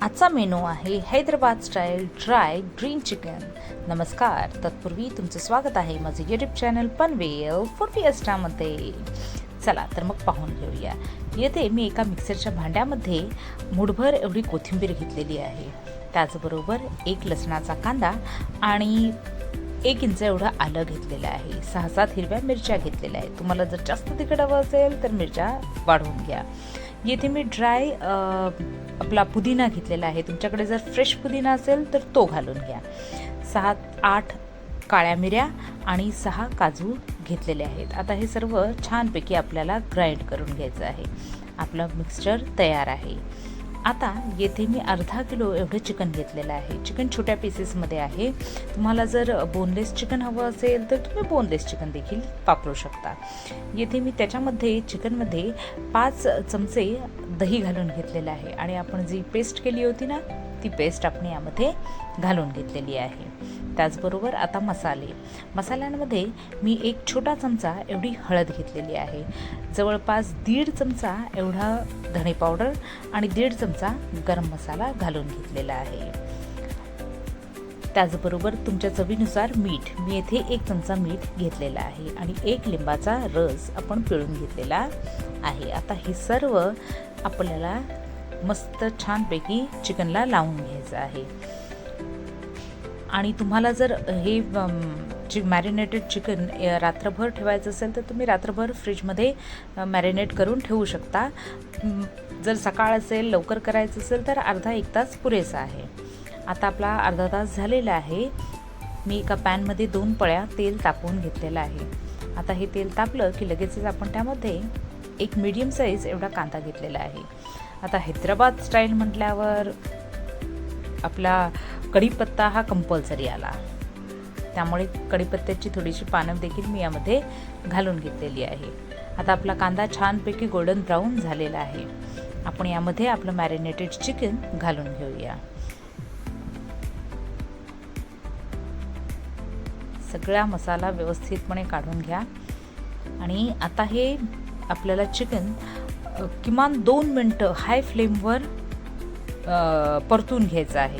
आजचा मेनू आहे Hyderabad style dry green chicken. नमस्कार, तत्पूर्वी तुमचं स्वागत आहे माझं यूट्यूब चॅनल पनवेल फूड फिएस्टामध्ये. चला तर मग पाहून घेऊया. येथे मी एका मिक्सरच्या भांड्यामध्ये मुठभर एवढी कोथिंबीर घेतलेली आहे. त्याचबरोबर एक लसणाचा कांदा आणि 1 इंच एवढं आलं घेतलेलं आहे. 6-7 हिरव्या मिरच्या घेतलेल्या आहेत. तुम्हाला जर जास्त तिखट हवं असेल तर मिरच्या वाढवून घ्या. येथे मी ड्राय आपला पुदिना घेतलेला आहे. तुमच्याकडे जर फ्रेश पुदिना असेल तर तो घालून घ्या. 7-8 काळ्या मिऱ्या आणि 6 काजू घेतलेले आहेत. आता हे सर्व छानपैकी आपल्याला ग्राइंड करून घ्यायचं आहे. आपलं मिक्सचर तयार आहे. आता येथे मी अर्धा किलो एवढं चिकन घेतलेलं आहे. चिकन छोट्या पीसेसमध्ये आहे. तुम्हाला जर बोनलेस चिकन हवं असेल तर तुम्ही बोनलेस चिकन देखील वापरू शकता. येथे मी त्याच्यामध्ये चिकनमध्ये 5 चमचे दही घालून घेतलेलं आहे आणि आपण जी पेस्ट केली होती ना ती पेस्ट आपण यामध्ये घालून घेतलेली आहे. त्याचबरोबर आता मसाल्यांमध्ये मी 1 छोटा चमचा एवढी हळद घेतलेली आहे. जवळपास 1.5 चमचा एवढा धणे पावडर आणि 1.5 चमचा गरम मसाला घालून घेतलेला आहे. त्याचबरोबर तुमच्या चवीनुसार मीठ, मी येथे 1 चमचा मीठ घेतलेला आहे आणि 1 लिंबाचा रस आपण पिळून घेतलेला आहे. आता हे सर्व आपल्याला मस्त छानपैकी चिकनला लावून घ्यायचं आहे. आणि तुम्हाला जर हे मॅरिनेटेड चिकन रात्रभर ठेवायचं असेल तर तुम्ही रात्रभर फ्रीजमध्ये मॅरिनेट करून ठेवू शकता. जर सकाळ असेल, लवकर करायचं असेल तर अर्धा 1 तास पुरेसा आहे. आता आपला अर्धा तास झालेला आहे. मी एका पॅनमध्ये 2 पळ्या तेल तापवून घेतलेलं आहे. आता हे तेल तापलं की लगेचच आपण त्यामध्ये एक मीडियम साईज एवढा कांदा घेतलेला आहे. आता हैदराबाद स्टाईल म्हटल्यावर आपला कढीपत्ता हा कंपल्सरी आला, त्यामुळे कढीपत्त्याची थोडीशी पानं देखील मी यामध्ये घालून घेतलेली आहे. आता आपला कांदा छानपैकी गोल्डन ब्राऊन झालेला आहे. आपण यामध्ये आपलं मॅरिनेटेड चिकन घालून घेऊया. सगळा मसाला व्यवस्थितपणे काढून घ्या आणि आता हे आपल्याला चिकन किमान 2 मिनटं हाय फ्लेमवर परतून घ्यायचं आहे,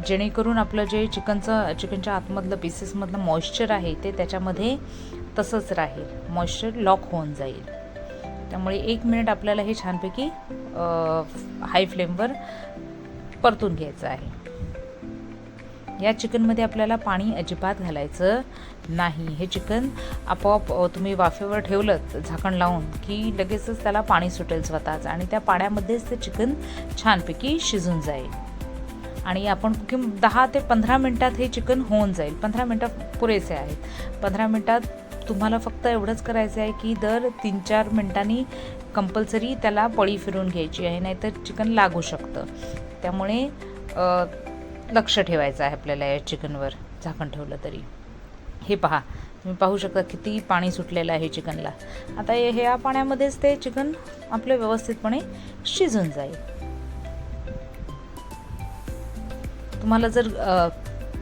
जेणेकरून आपलं जे चिकनच्या आतमधलं पीसेसमधलं मॉइश्चर आहे ते त्याच्यामध्ये तसंच राहील, मॉइश्चर लॉक होऊन जाईल. त्यामुळे 1 मिनिट आपल्याला हे छानपैकी हाय फ्लेमवर परतून घ्यायचं आहे. या चिकनमध्ये आपल्याला पाणी अजिबात घालायचं नाही. हे चिकन आपोआप तुम्ही वाफेवर ठेवलं झाकण लावून की लगेचच त्याला पाणी सुटेल स्वतःच आणि त्या पाण्यामध्येच ते चिकन छानपैकी शिजून जाईल आणि आपण 10 ते 15 मिनटात हे चिकन होऊन जाईल. 15 मिनटं पुरेसे आहेत. 15 मिनटात तुम्हाला फक्त एवढंच करायचं आहे की दर 3-4 मिनटांनी कंपल्सरी त्याला पळी फिरून घ्यायची आहे, नाहीतर चिकन लागू शकतं. त्यामुळे लक्ष ठेवायचं आहे आपल्याला या चिकनवर. झाकण ठेवलं तरी हे पहा, तुम्ही पाहू शकता किती पाणी सुटलेलं आहे चिकनला. आता ह्या पाण्यामध्येच ते चिकन आपलं व्यवस्थितपणे शिजून जाईल. तुम्हाला जर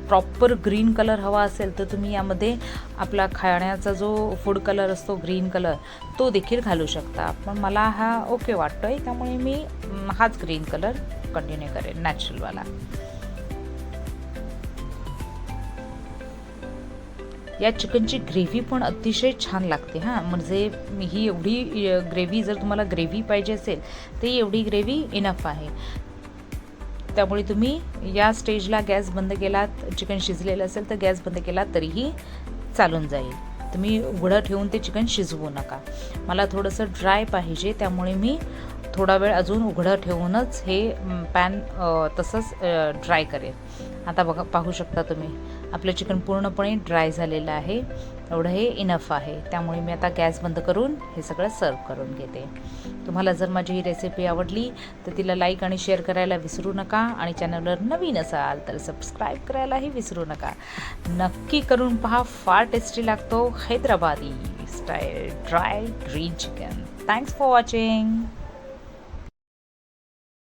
प्रॉपर ग्रीन कलर हवा असेल तर तुम्ही यामध्ये आपला खाण्याचा जो फूड कलर असतो ग्रीन कलर तो देखील घालू शकता. पण मला हा ओके वाटतोय, त्यामुळे मी हाच ग्रीन कलर कंटिन्यू करेन, नॅचरलवाला. या चिकनची ग्रेव्ही पण अतिशय छान लागते म्हणजे ही एवढी ग्रेव्ही, जर तुम्हाला ग्रेव्ही पाहिजे असेल तर एवढी ग्रेव्ही इनफ आहे. त्यामुळे तुम्ही या स्टेजला गॅस बंद केलात, चिकन शिजलेलं असेल तर गॅस बंद केलात तरीही चालून जाईल. तुम्ही उघडं ठेवून ते चिकन शिजवू नका. मला थोडंसं ड्राय पाहिजे, त्यामुळे मी थोडा वेळ अजून उघडं ठेवूनच हे पॅन तसंच ड्राय करेल. आता बघा, पाहू शकता तुम्ही आपलं चिकन पूर्णपणे ड्राय झालेलं आहे. एवढं हे इनफ आहे. त्यामुळे मी आता गॅस बंद करून हे सगळं सर्व करून घेते. तुम्हाला जर माझी ही रेसिपी आवडली तर तिला लाईक आणि शेअर करायला विसरू नका आणि चॅनलवर नवीन असाल तर सबस्क्राईब करायलाही विसरू नका. नक्की करून पहा, फार टेस्टी लागतो Hyderabadi style dry green chicken. Thanks for watching.